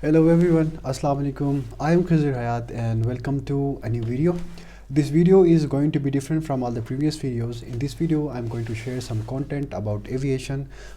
Hello everyone, Assalamu alaikum. I am Khizr Hayat and welcome to a new video. This video is going to be different from all the previous videos. In this video, I'm going to share some content about aviation.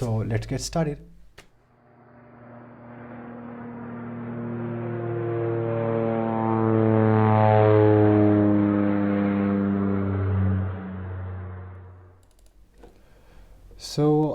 So let's get started.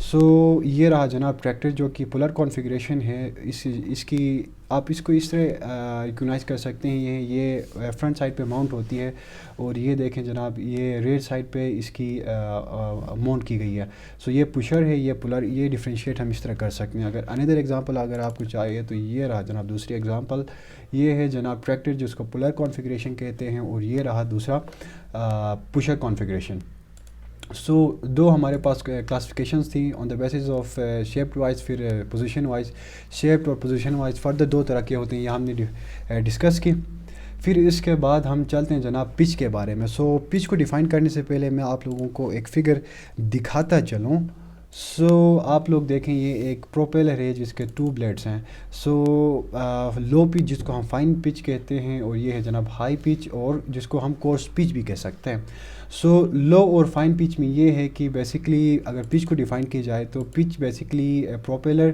سو یہ رہا جناب tractor جو کہ polar configuration ہے. اس کی آپ اس کو اس طرح ریکگنائز کر سکتے ہیں. یہ فرنٹ سائڈ پہ ماؤنٹ ہوتی ہے اور یہ دیکھیں جناب یہ ریئر سائڈ پہ اس کی ماؤنٹ کی گئی ہے. سو یہ پشر ہے یہ پولر. یہ ڈفرینشیٹ ہم اس طرح کر سکتے ہیں. اگر اندر ایگزامپل اگر آپ کو چاہیے تو یہ رہا جناب دوسری ایگزامپل. یہ ہے جناب ٹریکٹر جس کو پولر کانفیگریشن کہتے ہیں اور یہ رہا دوسرا پشر کانفیگریشن. سو دو ہمارے پاس کلاسیفیکیشنس تھیں on the basis of shape wise پھر پوزیشن وائز. شیپ اور پوزیشن وائز فردر دو طرح کے ہوتے ہیں یہ ہم نے ڈسکس کی. پھر اس کے بعد ہم چلتے ہیں جناب پچ کے بارے میں. سو پچ کو ڈیفائن کرنے سے پہلے میں آپ لوگوں کو ایک فگر دکھاتا چلوں. سو آپ لوگ دیکھیں یہ ایک پروپیلر ہے جس کے 2 بلیڈس ہیں. سو لو پچ جس کو ہم فائن پچ کہتے ہیں اور یہ ہے جناب ہائی پچ اور جس کو ہم کورس پچ بھی کہہ سکتے ہیں. سو لو اور فائن پچ میں یہ ہے کہ بیسکلی اگر پچ کو ڈیفائن کی جائے تو پچ بیسکلی پروپیلر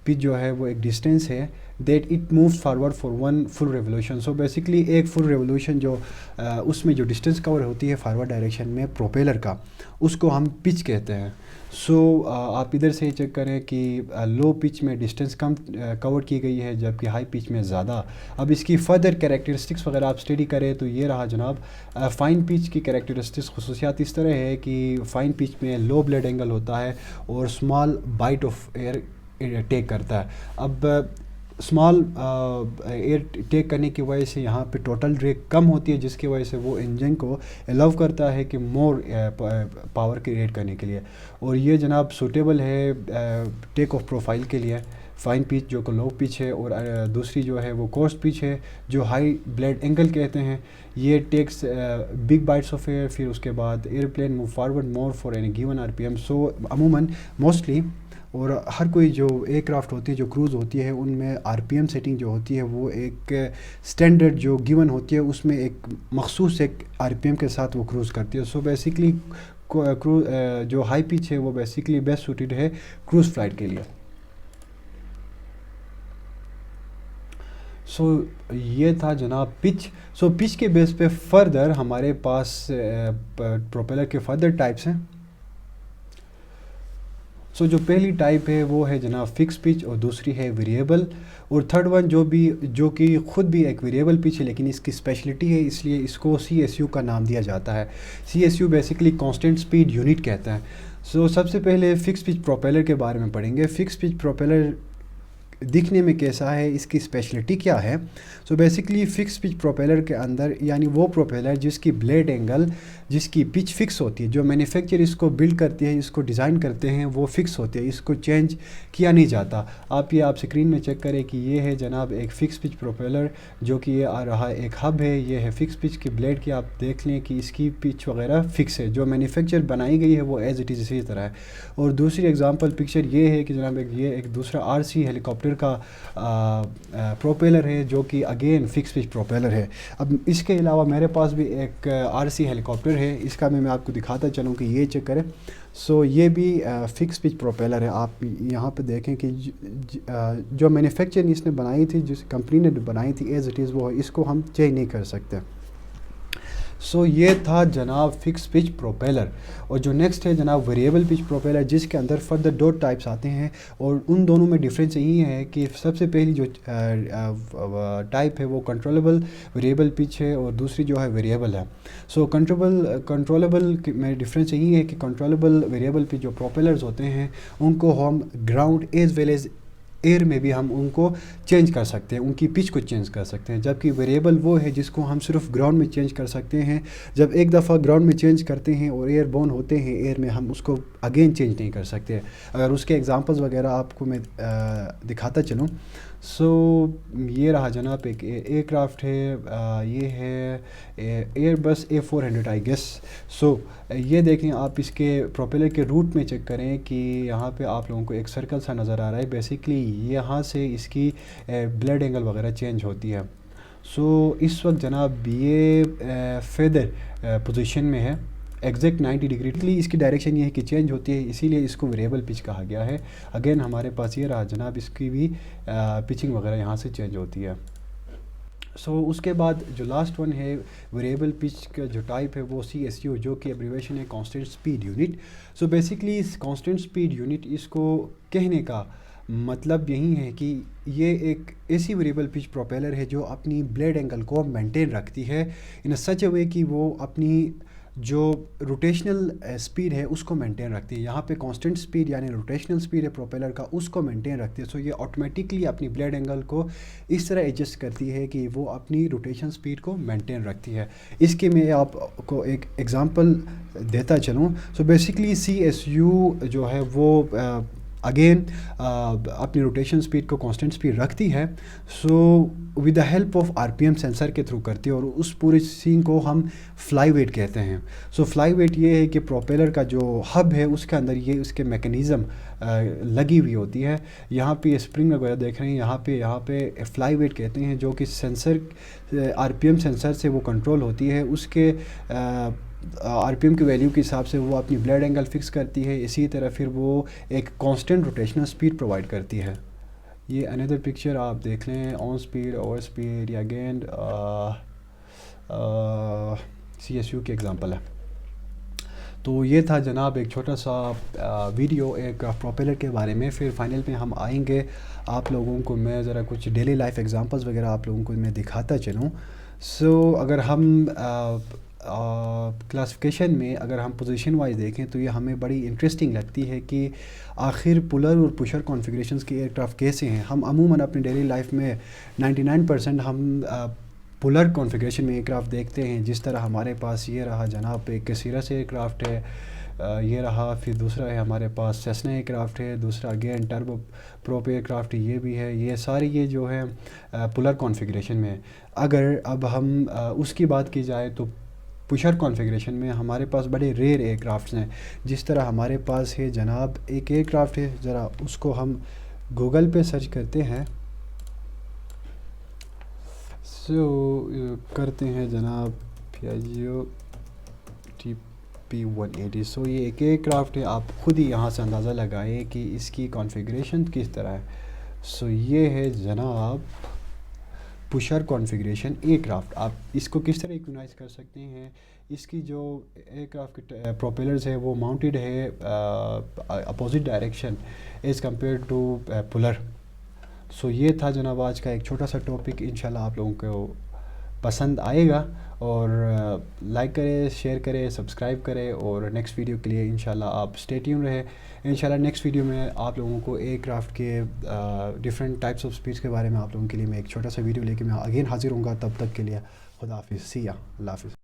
پچ جو ہے وہ ایک ڈسٹینس ہے that it moves forward for 1 full revolution. So basically ایک فل ریولیوشن جو اس میں جو ڈسٹینس کور ہوتی ہے فارورڈ ڈائریکشن میں پروپیلر کا اس کو ہم پچ کہتے ہیں. سو آپ ادھر سے چیک کریں کہ لو پچ میں ڈسٹینس کم کور کی گئی ہے جبکہ ہائی پچ میں زیادہ. اب اس کی فردر کریکٹرسٹکس وغیرہ آپ اسٹڈی کریں تو یہ رہا جناب فائن پچ کی کریکٹرسٹکس خصوصیات اس طرح ہے کہ فائن پچ میں لو بلیڈ اینگل ہوتا ہے اور اسمال بائٹ آف ایئر ٹیک کرتا ہے. اب اسمال ایئر ٹیک کرنے کی وجہ سے یہاں پہ ٹوٹل ڈریگ کم ہوتی ہے جس کی وجہ سے وہ انجن کو الاؤ کرتا ہے کہ مور پاور کریٹ کرنے کے لیے. اور یہ جناب سوٹیبل ہے ٹیک آف پروفائل کے لیے. فائن پچ جو کہ لو پچ ہے اور دوسری جو ہے وہ کورس پچ ہے جو ہائی بلیڈ اینگل کہتے ہیں. یہ takes big bites of air. پھر اس کے بعد airplane move forward more for any given RPM. So عموماً موسٹلی اور ہر کوئی جو ایئر کرافٹ ہوتی ہے جو کروز ہوتی ہے ان میں RPM سیٹنگ جو ہوتی ہے وہ ایک اسٹینڈرڈ جو گیون ہوتی ہے اس میں ایک مخصوص ایک RPM کے ساتھ وہ کروز کرتی ہے. سو بیسکلی جو ہائی پچ ہے وہ بیسکلی بیسٹ سوٹیڈ ہے کروز فلائٹ کے لیے. سو یہ تھا جناب پچ. سو پچ کے بیس پہ فردر ہمارے پاس پروپیلر کے فردر ٹائپس ہیں. سو جو پہلی ٹائپ ہے وہ ہے جناب فکس پچ اور دوسری ہے ویریبل. اور تھرڈ ون جو کہ خود بھی ایک ویریبل پچ ہے لیکن اس کی اسپیشلٹی ہے اس لیے اس کو CSU کا نام دیا جاتا ہے. CSU basically constant speed unit کہتا ہے. سو سب سے پہلے فکس پچ پروپیلر کے بارے میں پڑھیں گے. فکس پچ پروپیلر دکھنے میں کیسا ہے اس کی اسپیشلٹی کیا ہے. So basically fix pitch propeller کے اندر یعنی وہ پروپیلر جس کی بلیڈ اینگل جس کی پچ فکس ہوتی ہے جو مینوفیکچر اس کو بلڈ کرتے ہیں اس کو ڈیزائن کرتے ہیں وہ فکس ہوتی ہے اس کو چینج کیا نہیں جاتا. آپ اسکرین میں چیک کریں کہ یہ ہے جناب ایک فکس پچ پروپیلر جو کہ یہ آ رہا ایک ہب ہے. یہ ہے فکس پچ کی بلیڈ کی آپ دیکھ لیں کہ اس کی پچ وغیرہ فکس ہے جو مینوفیکچر بنائی گئی ہے وہ ایز اٹ از اسی طرح ہے. اور دوسری ایگزامپل پکچر یہ ہے کہ جناب یہ ایک دوسرا RC ہیلی کاپٹر کا پروپیلر ہے جو کہ اگین فکس پچ پروپیلر ہے. اب اس کے علاوہ میرے پاس بھی ایک RC ہیلی کاپٹر ہے. اس کا میں آپ کو دکھاتا چلوں کہ یہ چیک کریں. سو یہ بھی فکس پچ پروپیلر ہے. آپ یہاں پہ دیکھیں کہ جو مینوفیکچر اس نے بنائی تھی جس کمپنی نے بنائی تھی ایز اٹ از وہ اس کو ہم چینج نہیں کر سکتے. سو یہ تھا جناب فکس پچ پروپیلر. اور جو نیکسٹ ہے جناب ویریبل پچ پروپیلر جس کے اندر فردر 2 ٹائپس آتے ہیں اور ان دونوں میں ڈفرینس یہی ہے کہ سب سے پہلی جو ٹائپ ہے وہ کنٹرولبل ویریبل پچ ہے اور دوسری جو ہے ویریبل ہے. سو کنٹرولبل میں ڈفرینس یہی ہے کہ کنٹرولبل ویریبل پچ جو پروپیلرز ہوتے ہیں ان کو ہم ground as well as air میں بھی ہم ان کو چینج کر سکتے ہیں ان کی پچ کو چینج کر سکتے ہیں. جبکہ ویریبل وہ ہے جس کو ہم صرف گراؤنڈ میں چینج کر سکتے ہیں. جب ایک دفعہ گراؤنڈ میں چینج کرتے ہیں اور ایئر بورن ہوتے ہیں ایئر میں ہم اس کو اگین چینج نہیں کر سکتے. اگر اس کے ایگزامپلز وغیرہ آپ کو میں دکھاتا چلوں. سو یہ رہا جناب ایک ایئر کرافٹ ہے. یہ ہے ایئر بس A400 آئی گیس. سو یہ دیکھیں آپ اس کے پروپیلر کے روٹ میں چیک کریں کہ یہاں پہ آپ لوگوں کو ایک سرکل سا نظر آ رہا ہے. بیسکلی یہاں سے اس کی بلیڈ اینگل وغیرہ چینج ہوتی ہے. سو اس وقت جناب یہ فیدر پوزیشن میں ہے ایگزیکٹ 90 ڈگری. اس کی ڈائریکشن یہ ہے کہ چینج ہوتی ہے اسی لیے اس کو ویریبل پچ کہا گیا ہے. اگین ہمارے پاس یہ رہا جناب اس کی بھی پچنگ وغیرہ یہاں سے چینج ہوتی ہے. اس کے بعد جو لاسٹ ون ہے ویریبل پچ کا جو ٹائپ ہے وہ CSU، جو کہ ایبریویشن ہے constant speed unit. So basically constant speed unit اس کو کہنے کا مطلب یہی ہے کہ یہ ایک ایسی ویریبل پچ پروپیلر ہے جو اپنی بلیڈ اینگل کو مینٹین رکھتی ہے ان سچ اے وے کہ وہ اپنی جو روٹیشنل اسپیڈ ہے اس کو مینٹین رکھتی ہے. یہاں پہ کانسٹنٹ اسپیڈ یعنی روٹیشنل اسپیڈ ہے پروپیلر کا، اس کو مینٹین رکھتی ہے. سو یہ آٹومیٹکلی اپنی بلیڈ اینگل کو اس طرح ایڈجسٹ کرتی ہے کہ وہ اپنی روٹیشن اسپیڈ کو مینٹین رکھتی ہے. اس کے میں آپ کو ایک ایگزامپل دیتا چلوں. سو بیسکلی CSU جو ہے وہ اگین اپنی روٹیشن اسپیڈ کو کانسٹنٹ اسپیڈ رکھتی ہے. So with the help of RPM sensor کے تھرو کرتی ہے، اور اس پورے سین کو ہم فلائی ویٹ کہتے ہیں. سو فلائی ویٹ یہ ہے کہ پروپیلر کا جو ہب ہے اس کے اندر یہ اس کے میکینزم لگی ہوئی ہوتی ہے. یہاں پہ اسپرنگ وغیرہ دیکھ رہے ہیں، یہاں پہ فلائی ویٹ کہتے ہیں، جو کہ سینسر RPM سینسر سے وہ کنٹرول ہوتی ہے. اس کے RPM کی ویلیو کے حساب سے وہ اپنی بلیڈ اینگل فکس کرتی ہے. اسی طرح پھر وہ ایک کانسٹنٹ روٹیشنل اسپیڈ پرووائڈ کرتی ہے. یہ اندر پکچر آپ دیکھ لیں، آن اسپیڈ، اوور اسپیڈ، یا اگین CSU کی ایگزامپل ہے. تو یہ تھا جناب ایک چھوٹا سا ویڈیو ایک پروپیلر کے بارے میں. پھر فائنل میں ہم آئیں گے، آپ لوگوں کو میں ذرا کچھ ڈیلی لائف ایگزامپلس وغیرہ آپ لوگوں کو میں دکھاتا چلوں. سو اگر ہم کلاسیفیکیشن میں اگر ہم پوزیشن وائز دیکھیں تو یہ ہمیں بڑی انٹرسٹنگ لگتی ہے کہ آخر پولر اور پشر کانفیگریشنز کے ایئرکرافٹ کیسے ہیں. ہم عموماً اپنی ڈیلی لائف میں 99% ہم پولر کانفیگریشن میں ایئرکرافٹ دیکھتے ہیں. جس طرح ہمارے پاس یہ رہا جناب ایک کیسیرس ایئرکرافٹ ہے، یہ رہا. پھر دوسرا ہے ہمارے پاس سیسنا ایئرکرافٹ ہے، دوسرا اگین ٹربو پروپ ایئرکرافٹ یہ بھی ہے. یہ ساری یہ جو ہے پولر کانفیگریشن میں. اگر اب ہم اس کی بات کی جائے تو پشر کانفیگریشن میں ہمارے پاس بڑے ریئر ایئرکرافٹس ہیں. جس طرح ہمارے پاس ہے جناب ایک ایئرکرافٹ ہے، ذرا اس کو ہم گوگل پہ سرچ کرتے ہیں. کرتے ہیں جناب پیاجیو TP180. سو یہ ایک ایئرکرافٹ ہے، آپ خود ہی یہاں سے اندازہ لگائیں کہ اس کی کانفیگریشن کس طرح ہے. سو یہ ہے جناب پشر کانفیگریشن ایئرکرافٹ. آپ اس کو کس طرح ریکگنائز کر سکتے ہیں، اس کی جو ایئرکرافٹ کے پروپیلرز ہے وہ ماؤنٹیڈ ہے opposite direction as compare to polar. So یہ تھا جناب آج کا ایک چھوٹا سا ٹاپک. انشاءاللہ آپ لوگوں کو پسند آئے گا، اور لائک کرے، شیئر کرے، سبسکرائب کرے، اور نیکسٹ ویڈیو کے لیے انشاءاللہ آپ اسٹے ٹیون رہے. انشاءاللہ نیکسٹ ویڈیو میں آپ لوگوں کو ایئرکرافٹ کے ڈفرینٹ ٹائپس آف اسپیڈس کے بارے میں آپ لوگوں کے لیے میں ایک چھوٹا سا ویڈیو لے کے میں اگین حاضر ہوں گا. تب تک کے لیے خدا حافظ، سی یا اللہ حافظ.